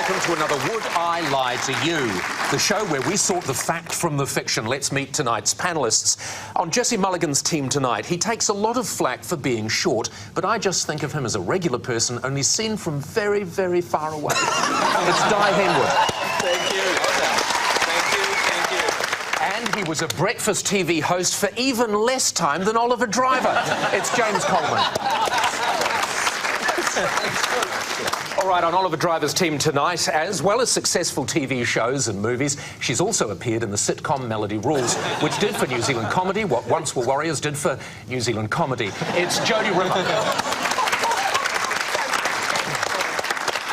welcome to another Would I Lie to You, the show where we sort the fact from the fiction. Let's meet tonight's panellists. On Jesse Mulligan's team tonight, he takes a lot of flack for being short, but I just think of him as a regular person, only seen from very, very far away. It's Di Henwood. Thank you. Thank you. And he was a breakfast TV host for even less time than Oliver Driver. It's James Coleman. All right, on Oliver Driver's team tonight, as well as successful TV shows and movies, she's also appeared in the sitcom Melody Rules, which did for New Zealand comedy what Once Were Warriors did for New Zealand comedy. It's Jodie Rimmer.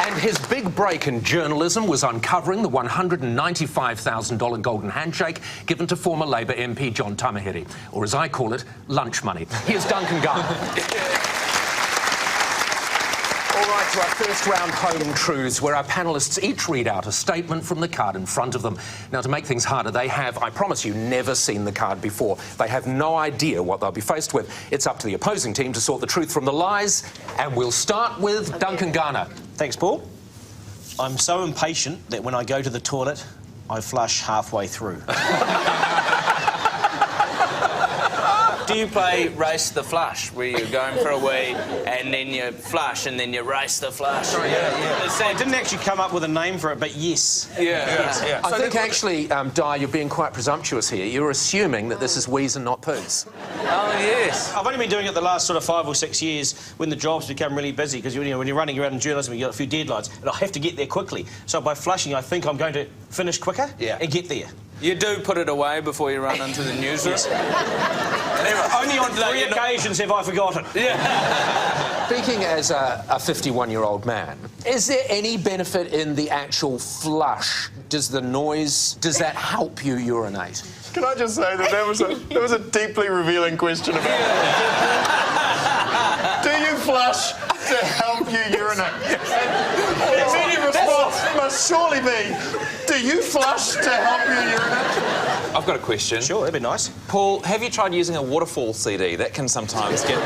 And his big break in journalism was uncovering the $195,000 golden handshake given to former Labour MP John Tamahiri, or as I call it, lunch money. Here's Duncan Garner. All right, to our first round home truths, where our panellists each read out a statement from the card in front of them. Now, to make things harder, they have, I promise you, never seen the card before. They have no idea what they'll be faced with. It's up to the opposing team to sort the truth from the lies, and we'll start with Duncan Garner. Thanks, Paul. I'm so impatient that when I go to the toilet, I flush halfway through. Do you play Race the Flush, where you're going for a wee and then you flush and then you race the flush? Sorry, yeah. I didn't actually come up with a name for it, but yes. Yeah. I think actually, Di, you're being quite presumptuous here. You're assuming that this is wheeze and not poos. Oh, yes. I've only been doing it the last sort of 5 or 6 years when the jobs become really busy, because when you're running around in journalism, you've got a few deadlines, and I have to get there quickly. So by flushing, I think I'm going to finish quicker and get there. You do put it away before you run into the newsroom? Yes. Only on 3 occasions have I forgotten. Yeah. Speaking as a 51-year-old man, is there any benefit in the actual flush? Does the noise, does that help you urinate? Can I just say that that was a deeply revealing question about Do you flush to help you urinate? The immediate response must surely be, do you flush to help you urinate? I've got a question. Sure, that'd be nice. Paul, have you tried using a waterfall CD? That can sometimes get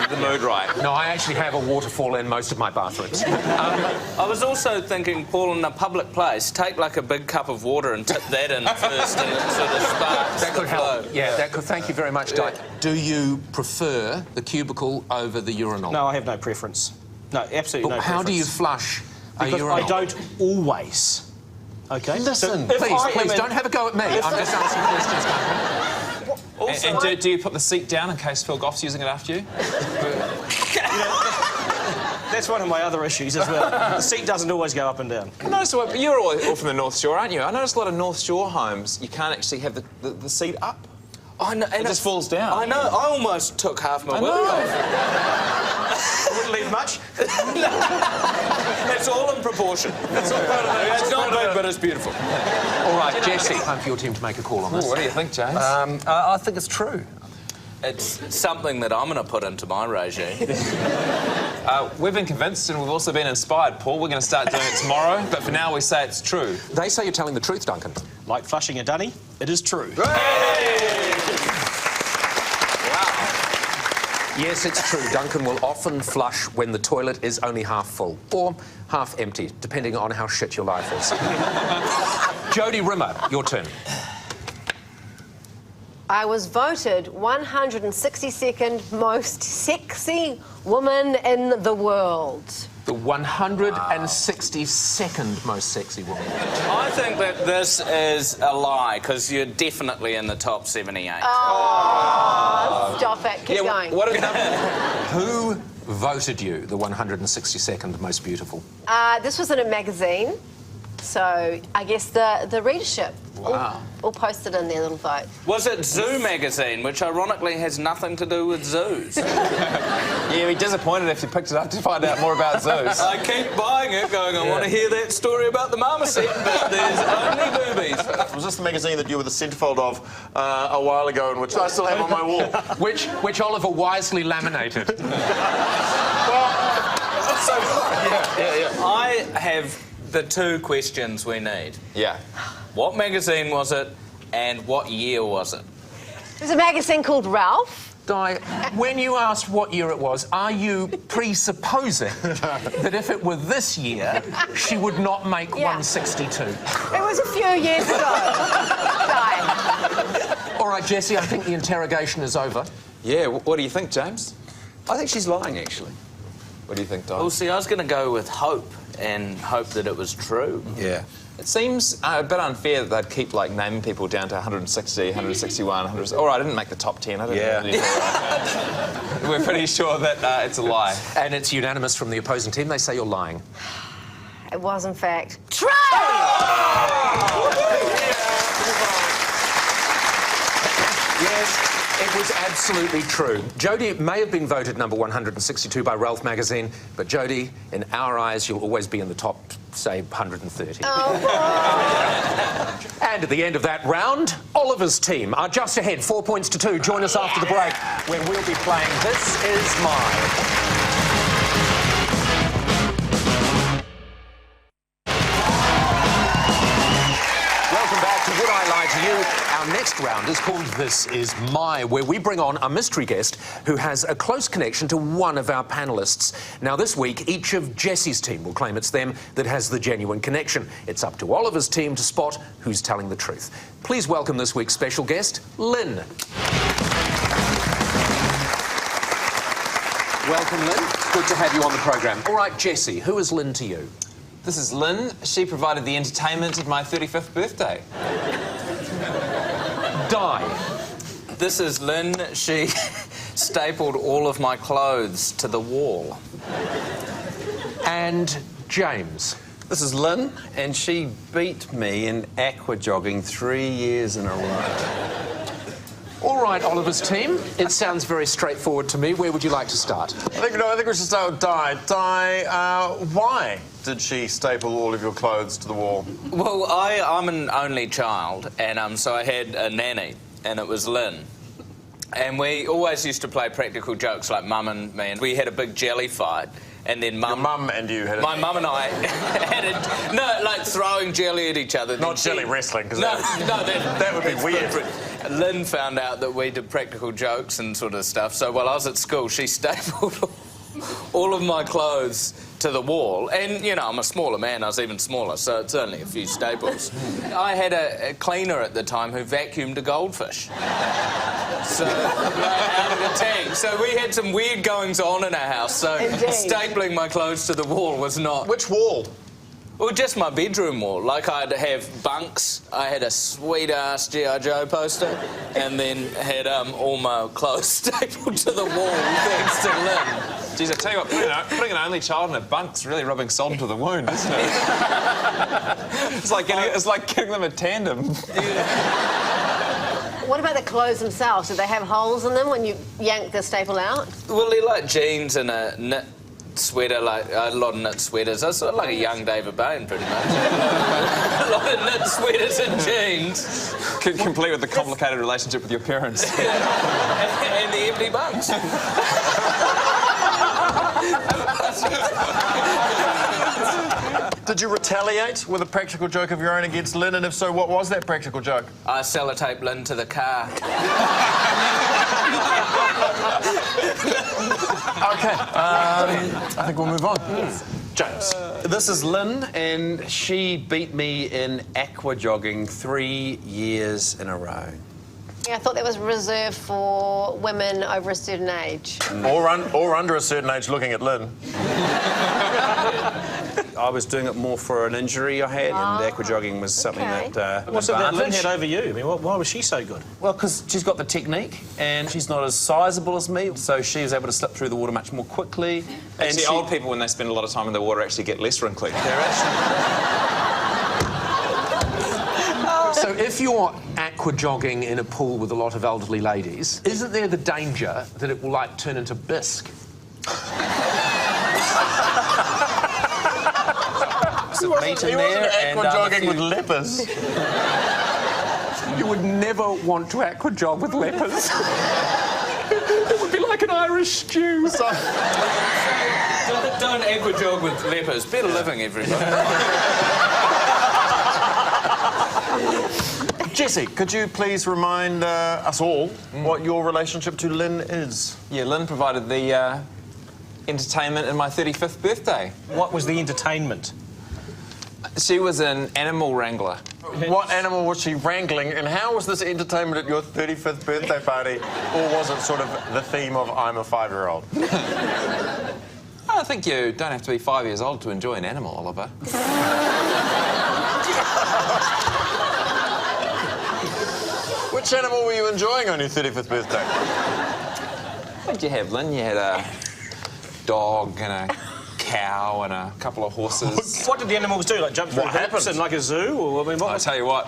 the mood right. No, I actually have a waterfall in most of my bathrooms. I was also thinking, Paul, in a public place, take like a big cup of water and tip that in first and it sort of sparks That could the help. flow. Yeah, that could. Thank you very much, Di. Do you prefer the cubicle over the urinal? No, I have no preference. No, absolutely no preference. How do you flush a Because urinal? I don't always. OK? Listen, so please, don't have a go at me. I'm just asking questions. And do you put the seat down in case Phil Goff's using it after you? That's one of my other issues as well. The seat doesn't always go up and down. I noticed, you're all from the North Shore, aren't you? I noticed a lot of North Shore homes, you can't actually have the seat up. I know, and It just falls down. I know. I almost took half my wig off. Wouldn't leave much. It's all in proportion. It's all part of it. It's not big, but it's beautiful. All right, Jesse, time for your team to make a call on this. What do you think, James? I think it's true. It's something that I'm going to put into my regime. We've been convinced and we've also been inspired, Paul. We're going to start doing it tomorrow, but for now we say it's true. They say you're telling the truth, Duncan. Like flushing a dunny, it is true. Yes, it's true. Duncan will often flush when the toilet is only half full or half empty, depending on how shit your life is. Jodie Rimmer, your turn. I was voted 162nd most sexy woman in the world. The 162nd most sexy woman. I think that this is a lie, because you're definitely in the top 78. Oh, stop it. Keep going. What are the numbers? Who voted you the 162nd most beautiful? This was in a magazine, so I guess the readership all posted in their little vote. Was it Zoo magazine, which ironically has nothing to do with zoos? Yeah, be disappointed if you picked it up to find out more about zoos. I keep buying it, going, I want to hear that story about the marmoset, but there's only boobies. Was this the magazine that you were the centrefold of a while ago, and which I still have on my wall? Which Oliver wisely laminated. I have the 2 questions we need. Yeah. What magazine was it, and what year was it? There's a magazine called Ralph. Di, when you asked what year it was, are you presupposing that if it were this year, she would not make 162? It was a few years ago. Di. All right, Jessie, I think the interrogation is over. Yeah, what do you think, James? I think she's lying, actually. What do you think, Di? Well, see, I was going to go with hope and hope that it was true. Yeah. It seems a bit unfair that they'd keep, like, naming people down to 160, 161, 100... All right, I didn't make the top 10. I didn't really do it. We're pretty sure that it's a lie. And it's unanimous from the opposing team. They say you're lying. It was, in fact, true! Yes. It was absolutely true. Jodie may have been voted number 162 by Ralph magazine, but Jodie, in our eyes, you'll always be in the top, say, 130. Oh. And at the end of that round, Oliver's team are just ahead, 4 points to 2. Join us after the break, when we'll be playing This Is Mine. Would I Lie to You? Our next round is called This Is My, where we bring on a mystery guest who has a close connection to one of our panellists. Now, this week, each of Jessie's team will claim it's them that has the genuine connection. It's up to Oliver's team to spot who's telling the truth. Please welcome this week's special guest, Lynn. Welcome, Lynn. Good to have you on the programme. All right, Jessie, who is Lynn to you? This is Lynn. She provided the entertainment at my 35th birthday. Di. This is Lynn. She stapled all of my clothes to the wall. And James. This is Lynn, and she beat me in aqua jogging 3 years in a row. All right, Oliver's team. It sounds very straightforward to me. Where would you like to start? I think we should start with Di. Di, why did she staple all of your clothes to the wall? Well, I'm an only child, and so I had a nanny, and it was Lynn. And we always used to play practical jokes, like Mum and me, and we had a big jelly fight. And then Your mum and you had my mum and I had it. No, like throwing jelly at each other. Not jelly wrestling, because that would be weird. Lynn found out that we did practical jokes and sort of stuff. So while I was at school, she stapled all of my clothes to the wall. And, you know, I'm a smaller man. I was even smaller, so it's only a few staples. I had a cleaner at the time who vacuumed a goldfish. So, out of the tank. So we had some weird goings-on in our house. So stapling my clothes to the wall was not... Which wall? Well, just my bedroom wall. Like, I'd have bunks. I had a sweet-ass G.I. Joe poster, and then had all my clothes stapled to the wall thanks to Lynn. Geez, I tell you what, putting an only child in a bunk's really rubbing salt into the wound, isn't it? It's like getting them a tandem. What about the clothes themselves? Did they have holes in them when you yanked the staple out? Well, they're like jeans and a knit sweater, like a lot of knit sweaters. I was sort of like a young David Bain, pretty much. A lot of knit sweaters and jeans. Complete with the complicated relationship with your parents. And the empty bunks. Did you retaliate with a practical joke of your own against Lynn? And if so, what was that practical joke? I sellotaped Lynn to the car. OK, I think we'll move on. James. This is Lynn, and she beat me in aqua jogging 3 years in a row. Yeah, I thought that was reserved for women over a certain age. Or under a certain age looking at Lynn. I was doing it more for an injury I had, and aqua jogging was something that... What's it that Lynn had over you? I mean, why was she so good? Well, because she's got the technique, and she's not as sizable as me, so she was able to slip through the water much more quickly. And see, old people, when they spend a lot of time in the water, actually get less wrinkly. They're actually... So if you're aqua jogging in a pool with a lot of elderly ladies, isn't there the danger that it will, like, turn into bisque? Some meat in there, and aqua jogging with lepers. You would never want to aqua jog with lepers. It would be like an Irish stew. Don't aqua jog with lepers. Better living, everybody. Jesse, could you please remind us all what your relationship to Lynn is? Yeah, Lynn provided the entertainment in my 35th birthday. What was the entertainment? She was an animal wrangler. What animal was she wrangling, and how was this entertainment at your 35th birthday party? Or was it sort of the theme of I'm a 5-year-old? I think you don't have to be 5 years old to enjoy an animal, Oliver. Which animal were you enjoying on your 35th birthday? What did you have, Lynn? You had a dog and a cow and a couple of horses. What did the animals do? Like jump through hoops in like a zoo? Or, I mean, what I'll tell you what,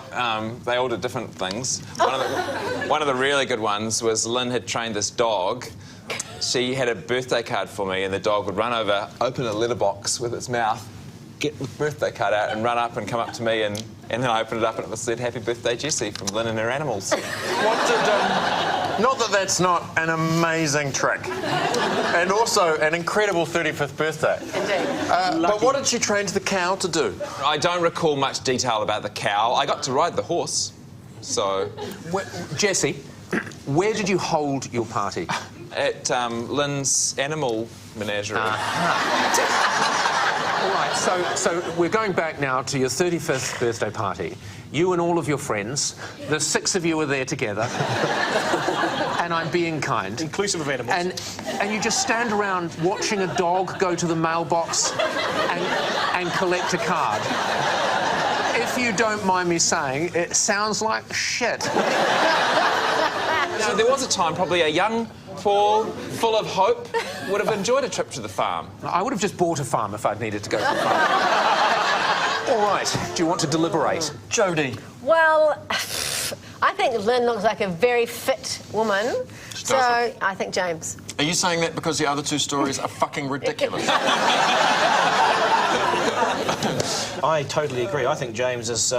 they all did different things. One of the really good ones was Lynn had trained this dog. She had a birthday card for me, and the dog would run over, open a letterbox with its mouth, get the birthday card out and run up and come up to me, and then I opened it up and it said, "Happy birthday, Jessie," from Lynn and her animals. What did... Not that that's not an amazing trick. And also an incredible 35th birthday. Indeed. But what did she train the cow to do? I don't recall much detail about the cow. I got to ride the horse, so... Jesse, where did you hold your party? At Lynn's animal menagerie. All right, so we're going back now to your 35th birthday party. You and all of your friends, the 6 of you are there together, and I'm being kind. inclusive of animals? And you just stand around watching a dog go to the mailbox and collect a card. If you don't mind me saying, it sounds like shit. So there was a time, probably a young Paul, full of hope, would have enjoyed a trip to the farm. I would have just bought a farm if I'd needed to go to the farm. All right, do you want to deliberate? Jodie. Well, I think Lynn looks like a very fit woman. So doesn't. I think James. Are you saying that because the other 2 stories are fucking ridiculous? I totally agree. I think James is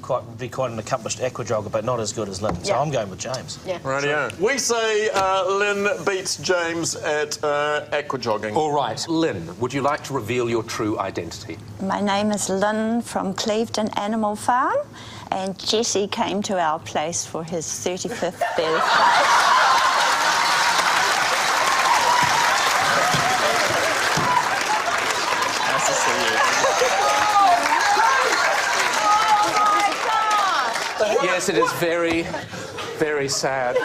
quite an accomplished aqua jogger, but not as good as Lynn. So Yeah. I'm going with James. Yeah. Rightio. We say Lynn beats James at aqua jogging. All right, Lynn, would you like to reveal your true identity? My name is Lynn from Clevedon Animal Farm, and Jesse came to our place for his 35th birthday. Yes, it is very, very sad.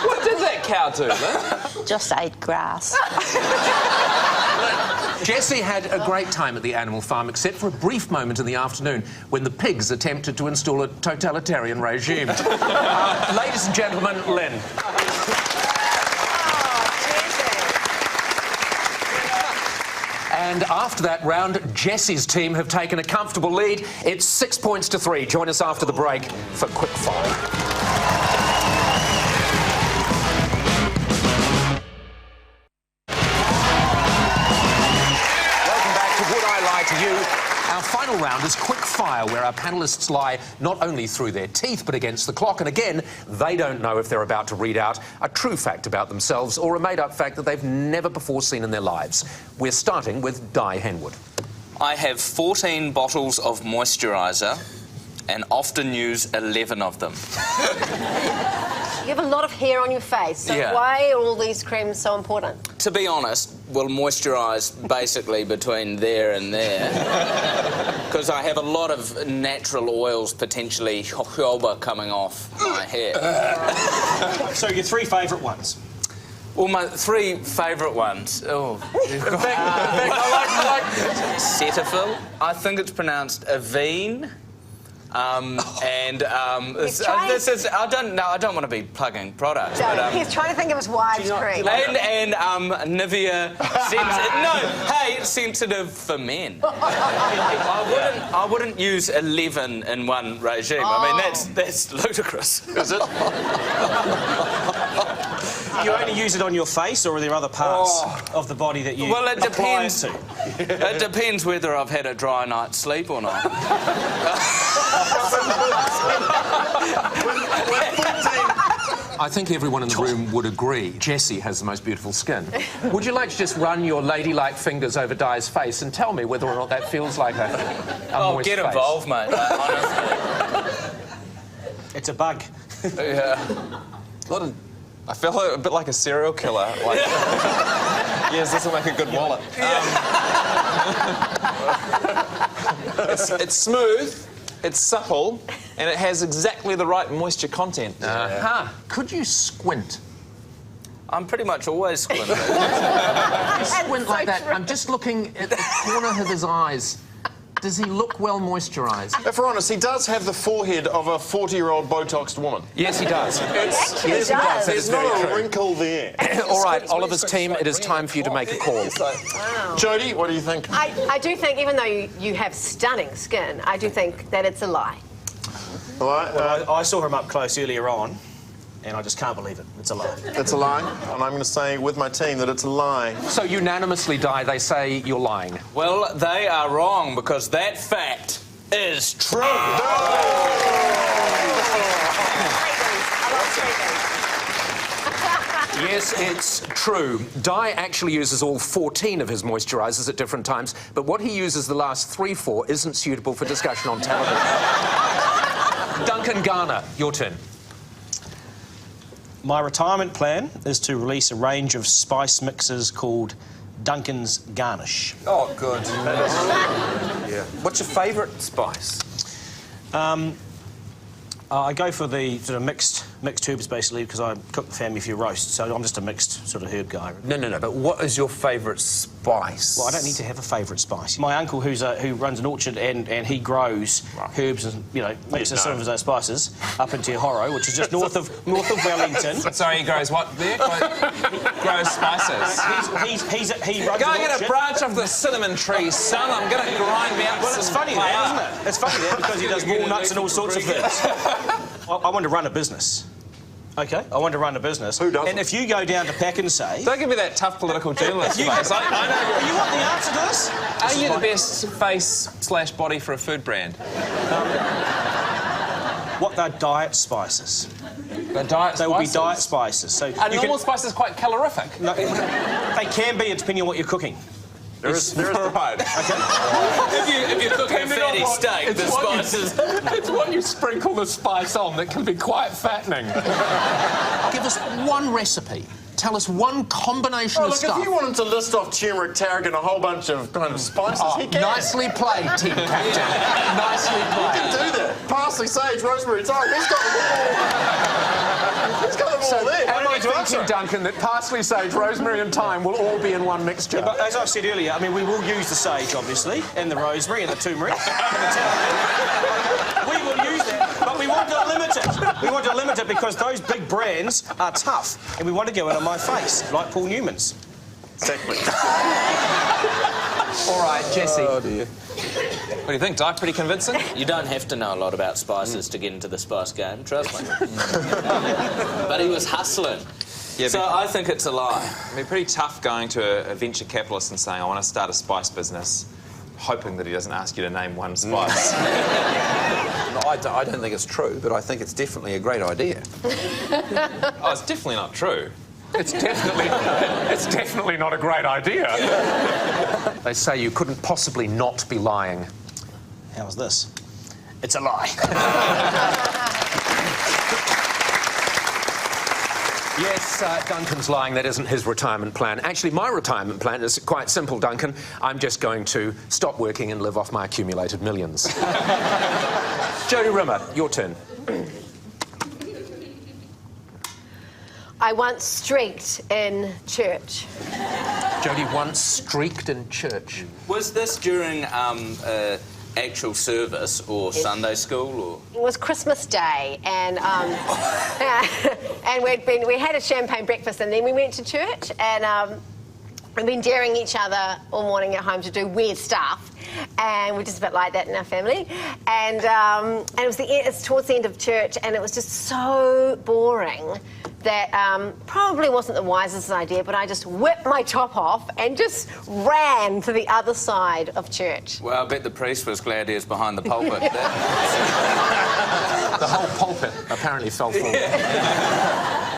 What did that cow do, Lynn? Just ate grass. Jesse had a great time at the animal farm, except for a brief moment in the afternoon when the pigs attempted to install a totalitarian regime. Ladies and gentlemen, Lynn. And after that round, Jesse's team have taken a comfortable lead. It's 6 points to 3. Join us after the break for Quick Fire. Our final round is Quick Fire, where our panellists lie not only through their teeth but against the clock, and again, they don't know if they're about to read out a true fact about themselves or a made-up fact that they've never before seen in their lives. We're starting with Di Henwood. I have 14 bottles of moisturiser and often use 11 of them. You have a lot of hair on your face, so Yeah. why are all these creams so important? To be honest, we'll moisturise basically between there and there. Because I have a lot of natural oils, potentially jojoba, coming off my hair. So your 3 favourite ones? Well, my 3 favourite ones. Oh, In fact, I like Cetaphil. I think it's pronounced Avene. This is. I don't want to be plugging products, but He's trying to think of his wife's cream. and Nivea. Sensitive for men. I wouldn't use 11 in one regime. I mean, that's ludicrous. Is it? You only use it on your face, or are there other parts of the body that you Well, it apply depends. it to? It depends whether I've had a dry night's sleep or not. I think everyone in the room would agree Jessie has the most beautiful skin. Would you like to just run your ladylike fingers over Di's face and tell me whether or not that feels like a moist Get face? involved, mate. Honestly. It's a bug. Yeah. I feel a bit like a serial killer. Like, yes, this will make a good wallet. It's smooth, it's supple, and it has exactly the right moisture content. Could you squint? I'm pretty much always squinting. Squint like that. I'm just looking at the corner of his eyes. Does he look well moisturised? If we're honest, he does have the forehead of a 40-year-old Botoxed woman. Yes, he does. Actually yes, he does. That There's is very not a true. wrinkle there. All right, Oliver's team, it is time for you to make a call. Jodie, what do you think? I do think, even though you have stunning skin, I do think that it's a lie. All right, Well, I saw him up close earlier on, and I just can't believe it. It's a lie. it's a lie, and I'm going to say with my team that it's a lie. So unanimously, Di, they say you're lying. Well, they are wrong because that fact is true. Yes, it's true. Di actually uses all 14 of his moisturisers at different times, but what he uses the last 3 for isn't suitable for discussion on television. Duncan Garner, your turn. My retirement plan is to release a range of spice mixes called Duncan's Garnish. Oh, good. Yeah. What's your favourite spice? I go for the sort of mixed herbs, basically, because I cook the family a few roasts, so I'm just a mixed sort of herb guy. No, but what is your favourite spice? Well, I don't need to have a favourite spice. My uncle, who runs an orchard and he grows herbs and, you know, mixes some of those spices up into Horro, which is just north of Wellington. Sorry, he grows what there? Grows spices. He runs Go an get orchard. a branch of the cinnamon tree, son. I'm going to grind me up Well, it's funny there, isn't it? It's funny there because he does walnuts and all sorts of things. I want to run a business. OK? I want to run a business. Who doesn't? And if you go down to Pack and Say... Don't give me that tough political journalist face. I know. You want the answer to this? Are you the best face/body for a food brand? What they're diet spices. The diet They will be diet spices. So Are normal spices quite calorific? No, they can be, depending on what you're cooking. There is Right. If you cook a fatty steak, the spices... It's what you sprinkle the spice on that can be quite fattening. Give us one recipe. Tell us one combination Oh, of look, stuff. if you wanted to list off turmeric, tarragon, a whole bunch of kind of spices, he can. Nicely played, team captain. Nicely He played. can do that. Parsley, sage, rosemary, thyme. He's got them all. He's got them all there. Am I thinking, Duncan, that parsley, sage, rosemary and thyme will all be in one mixture? But as I said earlier, I mean, we will use the sage, obviously, and the rosemary and the turmeric and the thyme. We will use that, but we want to limit it. We want to limit it because those big brands are tough, and we want to go in on my face, like Paul Newman's. Exactly. All right, Jesse. Oh, dear. What do you think, Di? Pretty convincing? You don't have to know a lot about spices to get into the spice game, trust me. But he was hustling. Yeah, So I think it's a lie. It'd be pretty tough going to a venture capitalist and saying, I want to start a spice business, hoping that he doesn't ask you to name one spice. No, I don't think it's true, but I think it's definitely a great idea. Oh, it's definitely not true. It's definitely not a great idea. They say you couldn't possibly not be lying. How's this? It's a lie. Yes, Duncan's lying. That isn't his retirement plan. Actually, my retirement plan is quite simple, Duncan. I'm just going to stop working and live off my accumulated millions. Jodie Rimmer, your turn. I once streaked in church. Jodie once streaked in church. Was this during actual service or Sunday school or...? It was Christmas Day, and and we had a champagne breakfast, and then we went to church, and we've been daring each other all morning at home to do weird stuff, and we're just a bit like that in our family. And it's towards the end of church, and it was just so boring that probably wasn't the wisest idea, but I just whipped my top off and just ran to the other side of church. Well, I bet the priest was glad he was behind the pulpit. The whole pulpit apparently fell forward.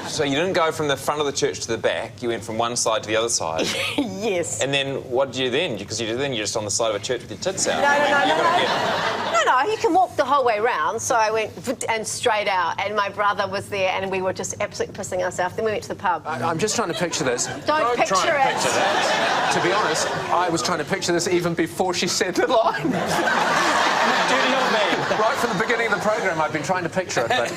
So you didn't go from the front of the church to the back. You went from one side to the other side. Yes. And then what did you then? Because you're just on the side of a church with your tits out. No, you can walk the whole way round. So I went and straight out, and my brother was there, and we were just absolutely pissing ourselves. Then we went to the pub. I'm just trying to picture this. Don't picture try and it. picture that. To be honest, I was trying to picture this even before she said the line. Dirty old man. Right from the beginning of the program, I've been trying to picture it. But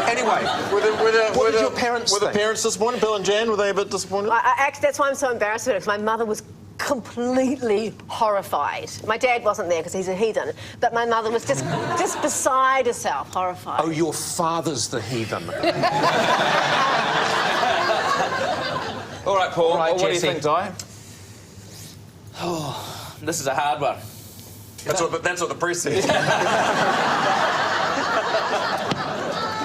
anyway, What did your parents Were the think? parents disappointed? Bill and Jan, were they a bit disappointed? Actually, that's why I'm so embarrassed with it, because my mother was completely horrified. My dad wasn't there because he's a heathen, but my mother was just beside herself, horrified. Oh, your father's the heathen. All right, Paul. Right, what do you Jesse. think, Di? This is a hard one. That's what the press says.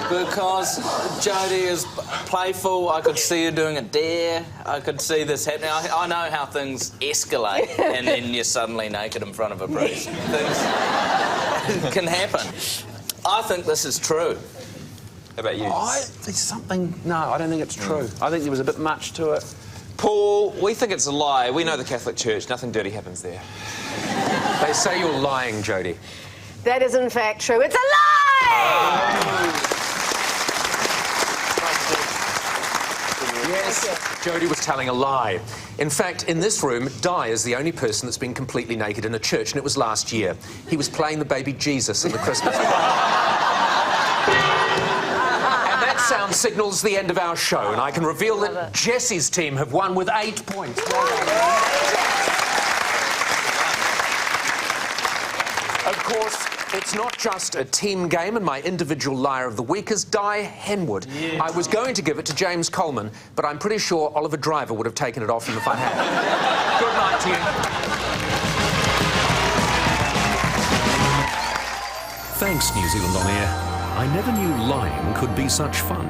Because Jodie is playful, I could see her doing a dare, I could see this happening. I know how things escalate and then you're suddenly naked in front of a priest. Things can happen. I think this is true. How about you? There's something... No, I don't think it's true. I think there was a bit much to it. Paul, we think it's a lie. We know the Catholic Church. Nothing dirty happens there. They say you're lying, Jodie. That is in fact true. It's a lie! Yes, Jodie was telling a lie. In fact, in this room, Di is the only person that's been completely naked in a church, and it was last year. He was playing the baby Jesus in the Christmas choir. And that sound signals the end of our show, and I can reveal that Jesse's team have won with 8 points. Of course, it's not just a team game, and my individual liar of the week is Di Henwood. Yeah. I was going to give it to James Coleman, but I'm pretty sure Oliver Driver would have taken it off him if I had. Good night to you. Thanks, New Zealand On Air. I never knew lying could be such fun.